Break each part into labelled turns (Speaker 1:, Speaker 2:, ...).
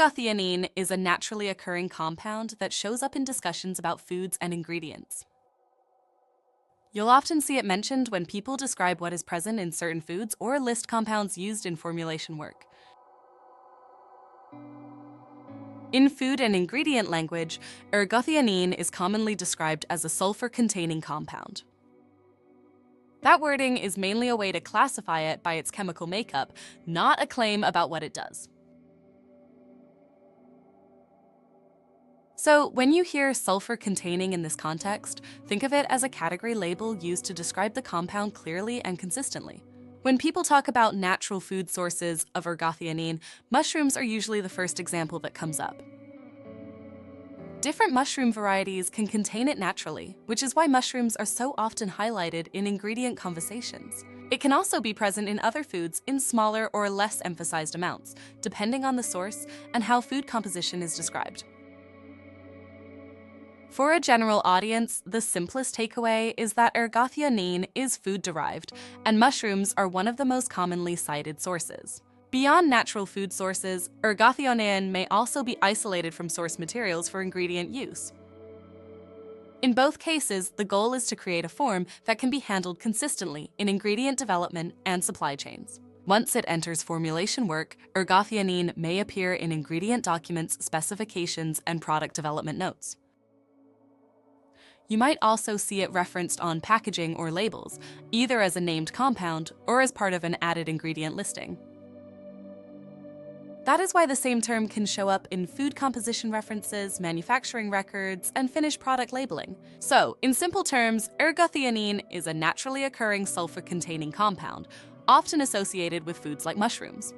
Speaker 1: Ergothioneine is a naturally occurring compound that shows up in discussions about foods and ingredients. You'll often see it mentioned when people describe what is present in certain foods or list compounds used in formulation work. In food and ingredient language, ergothioneine is commonly described as a sulfur-containing compound. That wording is mainly a way to classify it by its chemical makeup, not a claim about what it does. So when you hear sulfur-containing in this context, think of it as a category label used to describe the compound clearly and consistently. When people talk about natural food sources of ergothioneine, mushrooms are usually the first example that comes up. Different mushroom varieties can contain it naturally, which is why mushrooms are so often highlighted in ingredient conversations. It can also be present in other foods in smaller or less emphasized amounts, depending on the source and how food composition is described. For a general audience, the simplest takeaway is that ergothioneine is food-derived, and mushrooms are one of the most commonly cited sources. Beyond natural food sources, ergothioneine may also be isolated from source materials for ingredient use. In both cases, the goal is to create a form that can be handled consistently in ingredient development and supply chains. Once it enters formulation work, ergothioneine may appear in ingredient documents, specifications, and product development notes. You might also see it referenced on packaging or labels, either as a named compound or as part of an added ingredient listing. That is why the same term can show up in food composition references, manufacturing records, and finished product labeling. So, in simple terms, ergothioneine is a naturally occurring sulfur-containing compound, often associated with foods like mushrooms.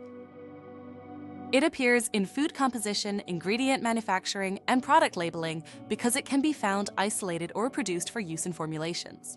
Speaker 1: It appears in food composition, ingredient manufacturing, and product labeling because it can be found isolated or produced for use in formulations.